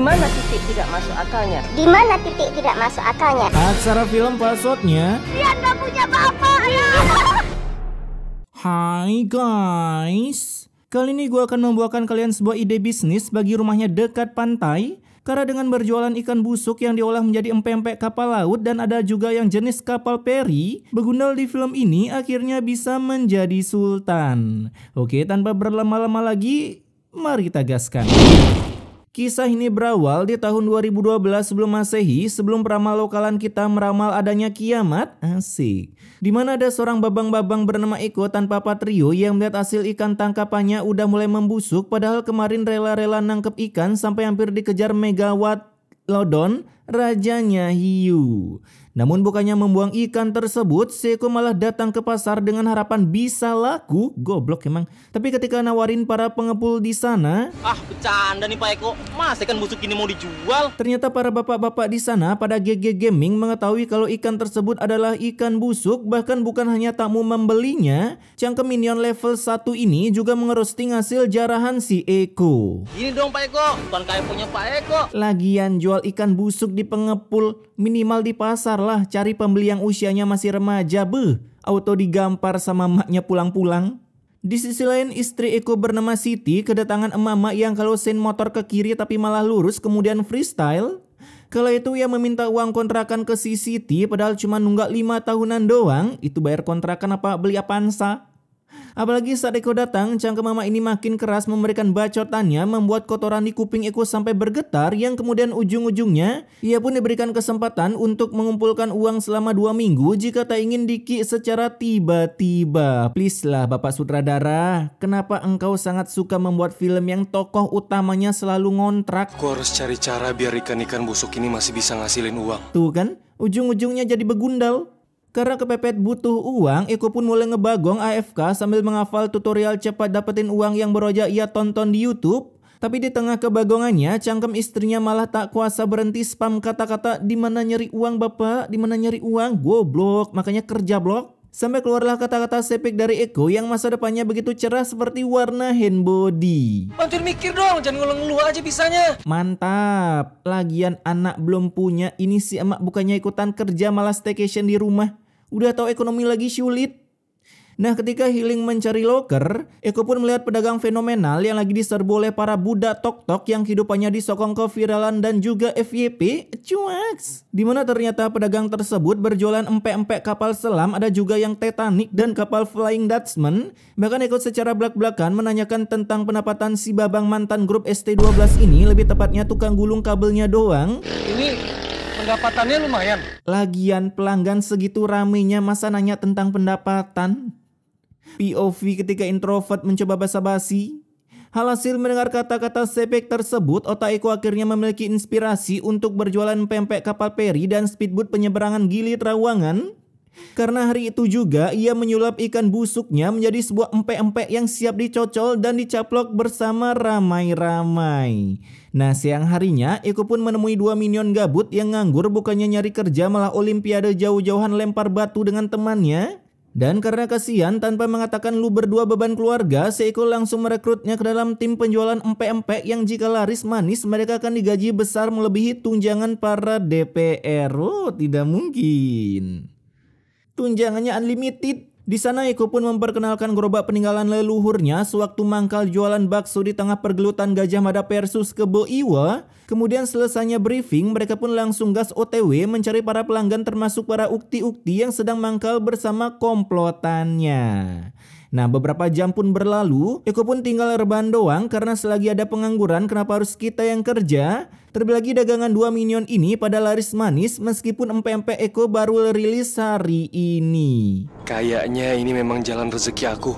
mana titik tidak masuk akalnya? Di mana titik tidak masuk akalnya? Aksara film passwordnya. Dia nggak punya bapak ya. Hai guys, kali ini gue akan membawakan kalian sebuah ide bisnis bagi rumahnya dekat pantai. Karena dengan berjualan ikan busuk yang diolah menjadi empek-empek kapal laut dan ada juga yang jenis kapal peri, Begundal di film ini akhirnya bisa menjadi sultan. Oke, tanpa berlama-lama lagi, mari kita gaskan. Kisah ini berawal di tahun 2012 sebelum Masehi, sebelum peramal lokalan kita meramal adanya kiamat. Asik. Di mana ada seorang babang-babang bernama Eko tanpa patrio yang melihat hasil ikan tangkapannya udah mulai membusuk, padahal kemarin rela-rela nangkep ikan sampai hampir dikejar Megalodon, rajanya hiu. Namun bukannya membuang ikan tersebut, si Eko malah datang ke pasar dengan harapan bisa laku. Goblok emang. Tapi ketika nawarin para pengepul di sana, bercanda nih Pak Eko, mas ikan busuk ini mau dijual? Ternyata para bapak-bapak di sana pada GG Gaming mengetahui kalau ikan tersebut adalah ikan busuk. Bahkan bukan hanya tak mau membelinya, cangkem minion level 1 ini juga mengerosting hasil jarahan si Eko. Ini dong Pak Eko, bukan kayak punya Pak Eko. Lagian jual ikan busuk di pengepul, minimal di pasar lah, cari pembeli yang usianya masih remaja. Auto digampar sama maknya pulang-pulang. Di sisi lain, istri Eko bernama Siti kedatangan emak-emak yang kalau sen motor ke kiri tapi malah lurus kemudian freestyle. Kala itu ia meminta uang kontrakan ke si Siti padahal cuma nunggak 5 tahunan doang. Itu bayar kontrakan apa beli Avanza? Apalagi saat Eko datang, cangkem mama ini makin keras memberikan bacotannya, membuat kotoran di kuping Eko sampai bergetar, yang kemudian ujung-ujungnya ia pun diberikan kesempatan untuk mengumpulkan uang selama 2 minggu jika tak ingin diki secara tiba-tiba. Please lah Bapak Sutradara, kenapa engkau sangat suka membuat film yang tokoh utamanya selalu ngontrak? Aku harus cari cara biar ikan-ikan busuk ini masih bisa ngasilin uang. Tuh kan, ujung-ujungnya jadi begundal. Karena kepepet butuh uang, Eko pun mulai ngebagong AFK sambil menghafal tutorial cepat dapetin uang yang baru aja ia tonton di YouTube. Tapi di tengah kebagongannya, cangkem istrinya malah tak kuasa berhenti spam kata-kata, "Di mana nyari uang Bapak? Di mana nyari uang? Goblok, makanya kerja blok." Sampai keluarlah kata-kata sepik dari Eko yang masa depannya begitu cerah seperti warna hand body. Bantuin mikir dong, jangan ngeluh-ngeluh aja bisanya. Mantap, lagian anak belum punya, ini si emak bukannya ikutan kerja malah staycation di rumah. Udah tahu ekonomi lagi sulit. Nah, ketika healing mencari loker, Eko pun melihat pedagang fenomenal yang lagi diserbu oleh para budak tok-tok yang hidupannya disokong keviralan dan juga FYP. Cuaks. Dimana ternyata pedagang tersebut berjualan empek-empek kapal selam, ada juga yang Titanic dan kapal Flying Dutchman. Bahkan Eko secara belak-belakan menanyakan tentang pendapatan si babang mantan grup ST12 ini, lebih tepatnya tukang gulung kabelnya doang. Ini pendapatannya lumayan. Lagian pelanggan segitu ramenya masa nanya tentang pendapatan? POV ketika introvert mencoba basa-basi. Hasil mendengar kata-kata sepek tersebut, otak Eko akhirnya memiliki inspirasi untuk berjualan pempek kapal peri dan speedboat penyeberangan Gili Trawangan. Karena hari itu juga ia menyulap ikan busuknya menjadi sebuah empek-empek yang siap dicocol dan dicaplok bersama ramai-ramai. Nah, siang harinya Eko pun menemui 2 minion gabut yang nganggur, bukannya nyari kerja malah olimpiade jauh-jauhan lempar batu dengan temannya. Dan karena kasihan tanpa mengatakan lu berdua beban keluarga, si Eko langsung merekrutnya ke dalam tim penjualan empek-empek yang jika laris manis mereka akan digaji besar melebihi tunjangan para DPR. Oh, tidak mungkin. Tunjangannya unlimited. Di sana Eko pun memperkenalkan gerobak peninggalan leluhurnya sewaktu mangkal jualan bakso di tengah pergelutan Gajah Mada versus Kebo Iwa. Kemudian selesainya briefing, mereka pun langsung gas OTW mencari para pelanggan termasuk para ukti-ukti yang sedang mangkal bersama komplotannya. Nah, beberapa jam pun berlalu, Eko pun tinggal rebahan doang karena selagi ada pengangguran kenapa harus kita yang kerja? Terlebih lagi dagangan 2 minion ini pada laris manis meskipun empek-empek Eko baru rilis hari ini. Kayaknya ini memang jalan rezeki aku.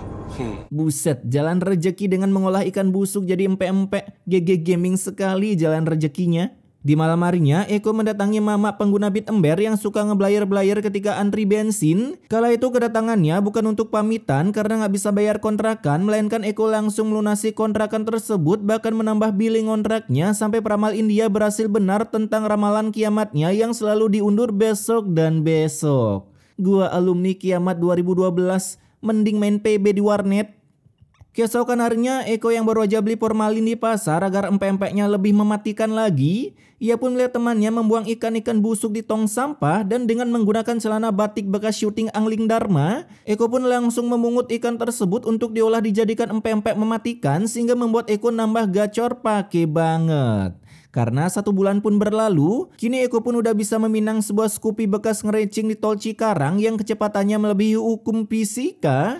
Buset, jalan rezeki dengan mengolah ikan busuk jadi empek-empek. GG Gaming sekali jalan rezekinya. Di malam harinya, Eko mendatangi mama pengguna bit ember yang suka ngeblayar-blayar ketika antri bensin. Kala itu kedatangannya bukan untuk pamitan karena nggak bisa bayar kontrakan, melainkan Eko langsung melunasi kontrakan tersebut, bahkan menambah billing kontraknya sampai peramal India berhasil benar tentang ramalan kiamatnya yang selalu diundur besok dan besok. Gua alumni kiamat 2012, mending main PB di warnet. Keesokan harinya, Eko yang baru aja beli formalin di pasar agar empek-empeknya lebih mematikan lagi, ia pun melihat temannya membuang ikan-ikan busuk di tong sampah dan dengan menggunakan celana batik bekas syuting Angling Dharma, Eko pun langsung memungut ikan tersebut untuk diolah dijadikan empek-empek mematikan sehingga membuat Eko nambah gacor pake banget. Karena 1 bulan pun berlalu, kini Eko pun udah bisa meminang sebuah Scoopy bekas ngerecing di tol Cikarang yang kecepatannya melebihi hukum fisika.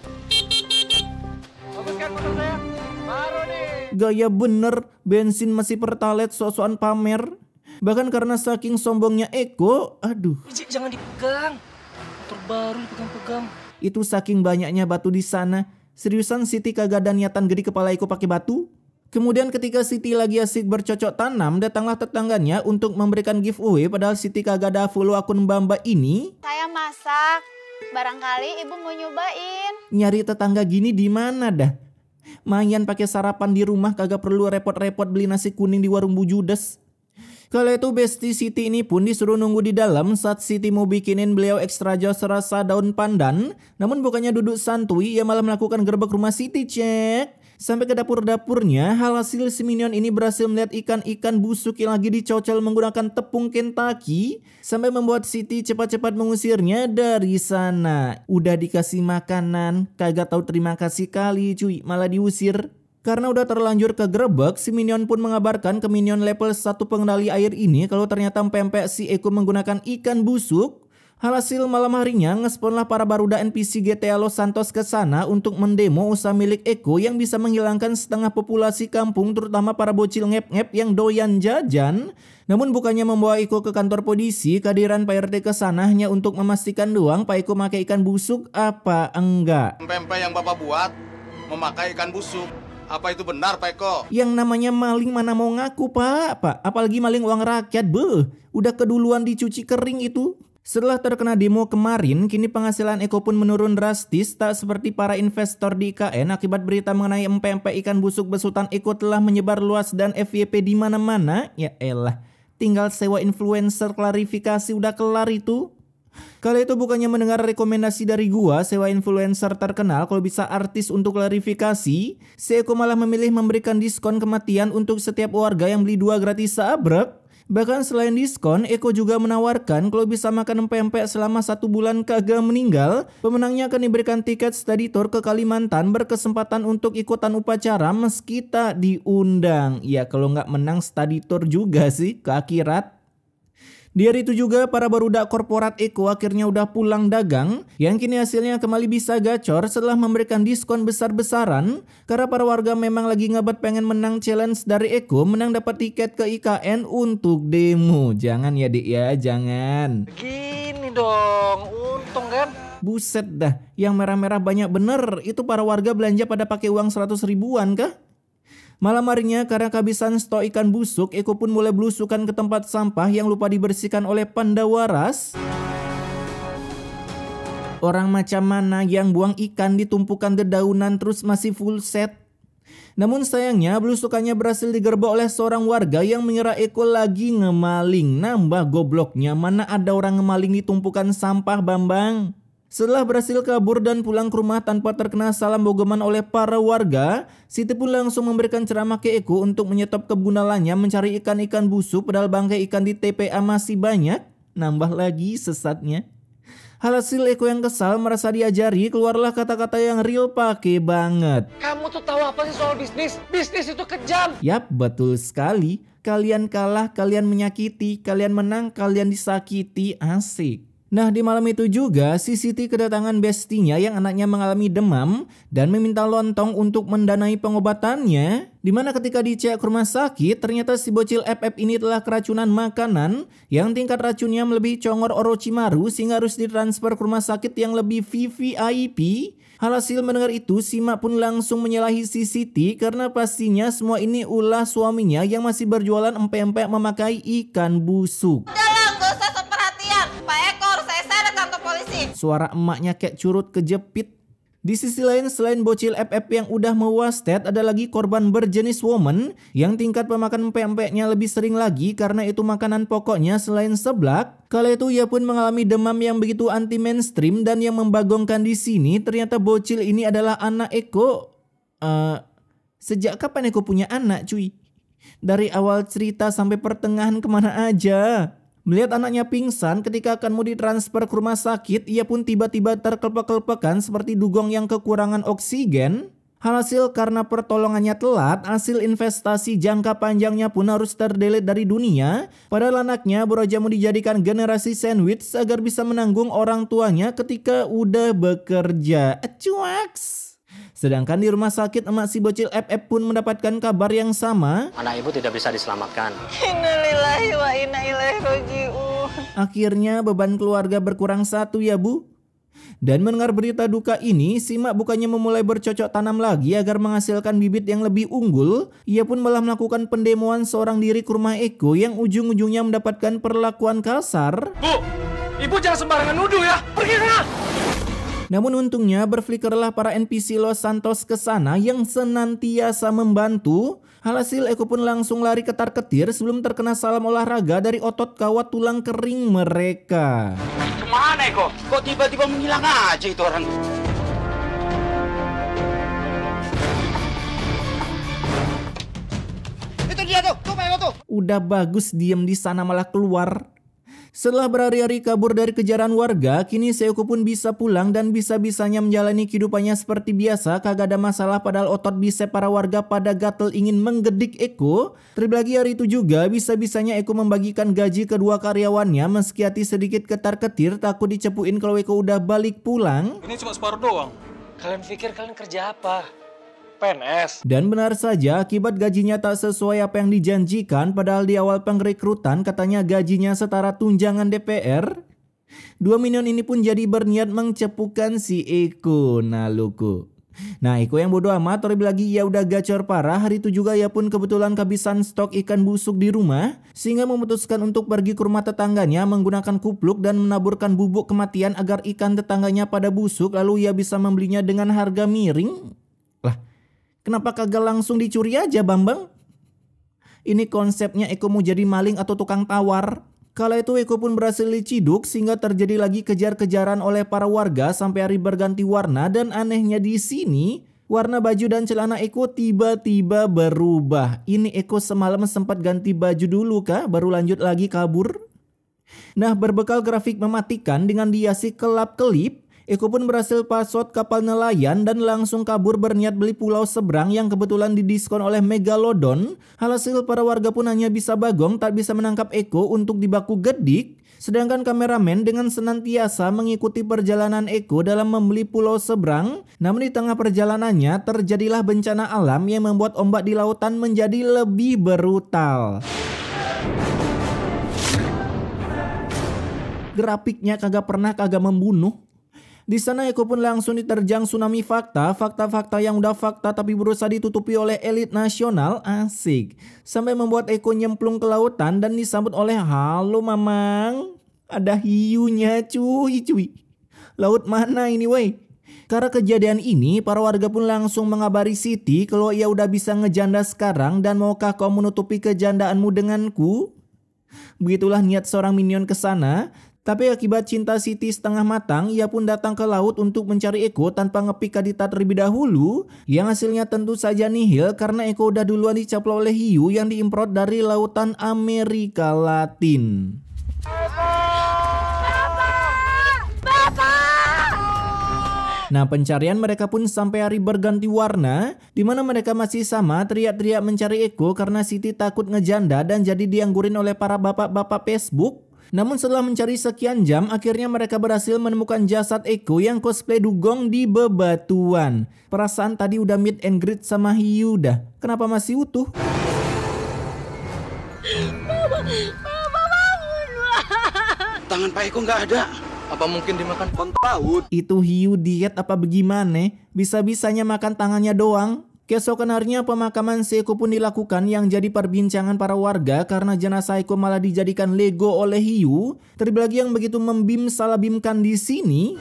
Gaya bener, bensin masih pertalite sok-sokan pamer. Bahkan karena saking sombongnya Eko, aduh. Jangan dipegang. Motor baru dipegang-pegang. Itu saking banyaknya batu di sana. Seriusan Siti kagak ada niatan gede kepala Eko pakai batu? Kemudian ketika Siti lagi asik bercocok tanam, datanglah tetangganya untuk memberikan giveaway padahal Siti kagak ada follow akun Mbak ini. Saya masak. Barangkali ibu mau nyobain. Nyari tetangga gini di mana dah? Mayan pakai sarapan di rumah kagak perlu repot-repot beli nasi kuning di warung Bu Judes. Kala itu Besti Siti ini pun disuruh nunggu di dalam saat Siti mau bikinin beliau ekstra jos rasa daun pandan. Namun bukannya duduk santuy, ia malah melakukan gerbek rumah Siti cek. Sampai ke dapur-dapurnya, hasil si minion ini berhasil melihat ikan-ikan busuk yang lagi dicocol menggunakan tepung Kentucky. Sampai membuat Siti cepat-cepat mengusirnya dari sana. Udah dikasih makanan, kagak tahu terima kasih kali cuy, malah diusir. Karena udah terlanjur kegerebek, si minion pun mengabarkan ke minion level 1 pengendali air ini kalau ternyata pempek si Eko menggunakan ikan busuk. Hasil malam harinya ngesponlah para baruda NPC GTA Los Santos ke sana untuk mendemo usaha milik Eko yang bisa menghilangkan setengah populasi kampung terutama para bocil ngep-ngep yang doyan jajan. Namun bukannya membawa Eko ke kantor polisi, kehadiran Pak RT ke sana hanya untuk memastikan doang Pak Eko pakai ikan busuk apa enggak. Pempek yang Bapak buat memakai ikan busuk. Apa itu benar Pak Eko? Yang namanya maling mana mau ngaku Pak? Apalagi maling uang rakyat, udah keduluan dicuci kering itu. Setelah terkena demo kemarin, kini penghasilan Eko pun menurun drastis, tak seperti para investor di IKN akibat berita mengenai empek-empek ikan busuk besutan Eko telah menyebar luas dan FYP di mana-mana. Ya elah, tinggal sewa influencer klarifikasi udah kelar itu. Kali itu bukannya mendengar rekomendasi dari gua sewa influencer terkenal kalau bisa artis untuk klarifikasi, si Eko malah memilih memberikan diskon kematian untuk setiap warga yang beli 2 gratis seabrek. Bahkan selain diskon, Eko juga menawarkan kalau bisa makan empek-empek selama 1 bulan kagak meninggal, pemenangnya akan diberikan tiket study tour ke Kalimantan berkesempatan untuk ikutan upacara meski tak diundang. Ya kalau nggak menang study tour juga sih ke akhirat. Di hari itu juga para barudak korporat Eko akhirnya udah pulang dagang yang kini hasilnya kembali bisa gacor setelah memberikan diskon besar-besaran karena para warga memang lagi ngebet pengen menang challenge dari Eko menang dapat tiket ke IKN untuk demo. Jangan ya Dik ya, jangan. Gini dong, untung kan? Buset dah, yang merah-merah banyak bener. Itu para warga belanja pada pakai uang 100 ribuan kah? Malam harinya karena kehabisan stok ikan busuk, Eko pun mulai belusukan ke tempat sampah yang lupa dibersihkan oleh panda waras. Orang macam mana yang buang ikan di tumpukan dedaunan terus masih full set? Namun sayangnya belusukannya berhasil digerebek oleh seorang warga yang mengira Eko lagi ngemaling. Nambah gobloknya, mana ada orang ngemaling di tumpukan sampah Bambang? Setelah berhasil kabur dan pulang ke rumah tanpa terkena salam bogoman oleh para warga, Siti pun langsung memberikan ceramah ke Eko untuk menyetop kebunalannya mencari ikan-ikan busuk padahal bangkai ikan di TPA masih banyak. Nambah lagi sesatnya. Hasil Eko yang kesal merasa diajari, keluarlah kata-kata yang real pake banget. Kamu tuh tahu apa sih soal bisnis? Bisnis itu kejam. Yap, betul sekali. Kalian kalah, kalian menyakiti. Kalian menang, kalian disakiti. Asik. Nah di malam itu juga si Siti kedatangan bestinya yang anaknya mengalami demam dan meminta lontong untuk mendanai pengobatannya. Dimana ketika dicek ke rumah sakit ternyata si bocil FF ini telah keracunan makanan yang tingkat racunnya melebihi congor Orochimaru sehingga harus ditransfer ke rumah sakit yang lebih VVIP. Hasil mendengar itu si Mak pun langsung menyalahi si Siti karena pastinya semua ini ulah suaminya yang masih berjualan empek-empek memakai ikan busuk. Suara emaknya kayak curut kejepit. Di sisi lain selain bocil FF yang udah mewastet, ada lagi korban berjenis woman yang tingkat pemakan empek-empeknya lebih sering lagi karena itu makanan pokoknya selain seblak. Kala itu ia pun mengalami demam yang begitu anti mainstream dan yang membagongkan di sini ternyata bocil ini adalah anak Eko. Sejak kapan Eko punya anak cuy? Dari awal cerita sampai pertengahan kemana aja? Melihat anaknya pingsan ketika akan mau ditransfer ke rumah sakit, ia pun tiba-tiba terkelepek-kelepekan seperti dugong yang kekurangan oksigen. Hasil karena pertolongannya telat, hasil investasi jangka panjangnya pun harus terdelete dari dunia. Padahal anaknya baru aja mau dijadikan generasi sandwich agar bisa menanggung orang tuanya ketika udah bekerja. Cuaks. Sedangkan di rumah sakit emak si bocil FF pun mendapatkan kabar yang sama. Anak ibu tidak bisa diselamatkan. Innalillahi wa inna ilaihi raji'un. Akhirnya beban keluarga berkurang satu ya bu. Dan mendengar berita duka ini, si mak bukannya memulai bercocok tanam lagi agar menghasilkan bibit yang lebih unggul. Ia pun malah melakukan pendemoan seorang diri ke rumah Eko yang ujung-ujungnya mendapatkan perlakuan kasar. Bu, ibu jangan sembarangan nuduh ya. Pergi sana. Namun untungnya berflikerlah para NPC Los Santos ke sana yang senantiasa membantu. Alhasil Eko pun langsung lari ketar-ketir sebelum terkena salam olahraga dari otot kawat tulang kering mereka. Kemana Eko? Kok tiba-tiba menghilang aja itu orang? Itu dia tuh Pak Eko tuh. Udah bagus diem di sana malah keluar. Setelah berhari-hari kabur dari kejaran warga, kini Seoko pun bisa pulang dan bisa-bisanya menjalani kehidupannya seperti biasa, kagak ada masalah padahal otot bisep para warga pada gatel ingin menggedik Eko. Terlebih lagi hari itu juga bisa-bisanya Eko membagikan gaji kedua karyawannya meski hati sedikit ketar-ketir takut dicepuin kalau Eko udah balik pulang. Ini cuma separuh doang. Kalian pikir kalian kerja apa? PNS. Dan benar saja akibat gajinya tak sesuai apa yang dijanjikan padahal di awal pengrekrutan katanya gajinya setara tunjangan DPR. 2 minion ini pun jadi berniat mencepukan si Eko. Nah Eko yang bodoh amat, terlebih lagi ia udah gacor parah. Hari itu juga ia pun kebetulan kehabisan stok ikan busuk di rumah sehingga memutuskan untuk pergi ke rumah tetangganya menggunakan kupluk dan menaburkan bubuk kematian agar ikan tetangganya pada busuk lalu ia bisa membelinya dengan harga miring. Lah, kenapa kagak langsung dicuri aja Bambang? Ini konsepnya Eko mau jadi maling atau tukang tawar. Kala itu Eko pun berhasil diciduk sehingga terjadi lagi kejar-kejaran oleh para warga sampai hari berganti warna dan anehnya di sini warna baju dan celana Eko tiba-tiba berubah. Ini Eko semalam sempat ganti baju dulu kah baru lanjut lagi kabur? Nah berbekal grafik mematikan dengan dihiasi kelap-kelip, Eko pun berhasil password kapal nelayan dan langsung kabur berniat beli pulau seberang yang kebetulan didiskon oleh Megalodon. Hasil para warga pun hanya bisa bagong tak bisa menangkap Eko untuk dibaku gedik. Sedangkan kameramen dengan senantiasa mengikuti perjalanan Eko dalam membeli pulau seberang. Namun di tengah perjalanannya terjadilah bencana alam yang membuat ombak di lautan menjadi lebih brutal. Grafiknya kagak membunuh. Di sana Eko pun langsung diterjang tsunami fakta-fakta yang udah fakta tapi berusaha ditutupi oleh elit nasional, asik. Sampai membuat Eko nyemplung ke lautan dan disambut oleh halo mamang. Ada hiunya cuy. Laut mana ini wey? Karena kejadian ini para warga pun langsung mengabari Siti kalau ia udah bisa ngejanda sekarang dan maukah kau menutupi kejandaanmu denganku? Begitulah niat seorang minion ke sana. Tapi akibat cinta Siti setengah matang, ia pun datang ke laut untuk mencari Eko tanpa ngepik Kadita terlebih dahulu. Yang hasilnya tentu saja nihil karena Eko udah duluan dicaplok oleh hiu yang diimprot dari lautan Amerika Latin. Nah pencarian mereka pun sampai hari berganti warna, di mana mereka masih sama teriak-teriak mencari Eko karena Siti takut ngejanda dan jadi dianggurin oleh para bapak-bapak Facebook. Namun setelah mencari sekian jam, akhirnya mereka berhasil menemukan jasad Eko yang cosplay dugong di bebatuan. Perasaan tadi udah meet and greet sama hiu dah. Kenapa masih utuh? Tangan Pak Eko nggak ada. Apa mungkin dimakan kontlaut? Itu hiu diet apa bagaimana? Bisa-bisanya makan tangannya doang. Keesokan harinya pemakaman si Eko pun dilakukan yang jadi perbincangan para warga karena jenazah Eko malah dijadikan Lego oleh hiu. Terlebih lagi yang begitu membim-salabimkan di sini.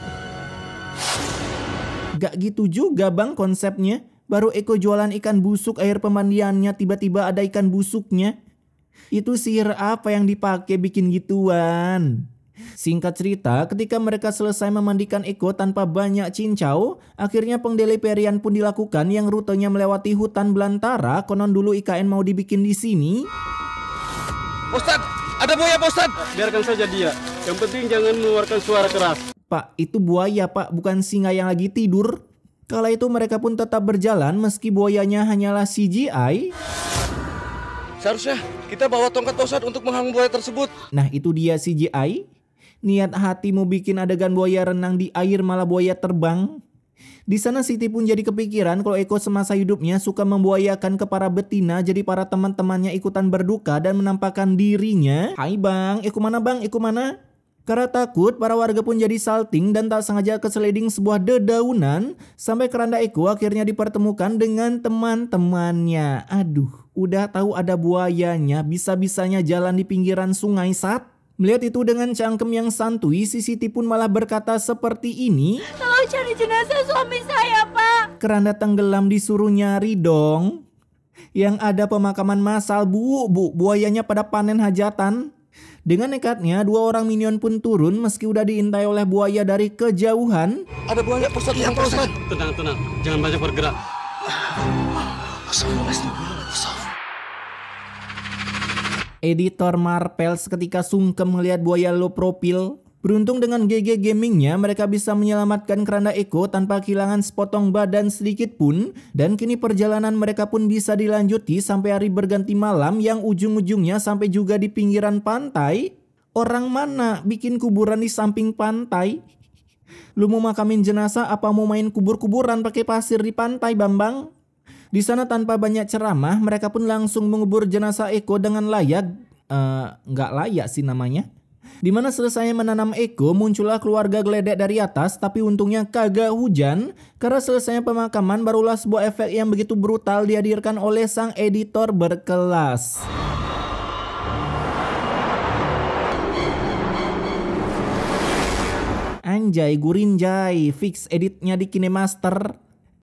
Gak gitu juga bang konsepnya. Baru Eko jualan ikan busuk air pemandiannya tiba-tiba ada ikan busuknya. Itu sihir apa yang dipakai bikin gituan? Singkat cerita, ketika mereka selesai memandikan Eko tanpa banyak cincau, akhirnya pendeleperian pun dilakukan yang rutenya melewati hutan belantara. Konon dulu IKN mau dibikin di sini. Ustad, ada buaya Pak Ustad. Biarkan saja dia. Yang penting jangan mengeluarkan suara keras. Pak, itu buaya Pak, bukan singa yang lagi tidur. Kala itu mereka pun tetap berjalan meski buayanya hanyalah CGI. Seharusnya kita bawa tongkat Pak Ustad untuk menghalang buaya tersebut. Nah itu dia CGI. Niat hati mau bikin adegan buaya renang di air malah buaya terbang. Di sana Siti pun jadi kepikiran kalau Eko semasa hidupnya suka membuayakan ke para betina, jadi para teman-temannya ikutan berduka dan menampakkan dirinya. Hai bang, Eko mana bang, Eko mana? Karena takut, para warga pun jadi salting dan tak sengaja kesliding sebuah dedaunan sampai keranda Eko akhirnya dipertemukan dengan teman-temannya. Aduh, udah tahu ada buayanya, bisa-bisanya jalan di pinggiran sungai Sat. Melihat itu dengan cangkem yang santuy, si Siti pun malah berkata seperti ini. Tolong cari jenazah suami saya, Pak. Keranda tenggelam disuruh nyari dong. Yang ada pemakaman massal, bu, buayanya pada panen hajatan. Dengan nekatnya, 2 orang minion pun turun meski udah diintai oleh buaya dari kejauhan. Ada buaya Pak Ustad, Pak Ustad. Tenang, jangan banyak bergerak. Editor Marvel seketika sungkem melihat buaya low profile. Beruntung dengan GG Gamingnya mereka bisa menyelamatkan keranda Eko tanpa kehilangan sepotong badan sedikit pun. Dan kini perjalanan mereka pun bisa dilanjuti sampai hari berganti malam yang ujung-ujungnya sampai juga di pinggiran pantai. Orang mana bikin kuburan di samping pantai? Lu mau makamin jenazah apa mau main kubur-kuburan pakai pasir di pantai Bambang? Di sana tanpa banyak ceramah, mereka pun langsung mengubur jenazah Eko dengan layak. Nggak layak sih namanya. Dimana selesai menanam Eko, muncullah keluarga geledek dari atas, tapi untungnya kagak hujan. Karena selesai pemakaman, barulah sebuah efek yang begitu brutal dihadirkan oleh sang editor berkelas. Anjay, gurinjay, fix editnya di KineMaster.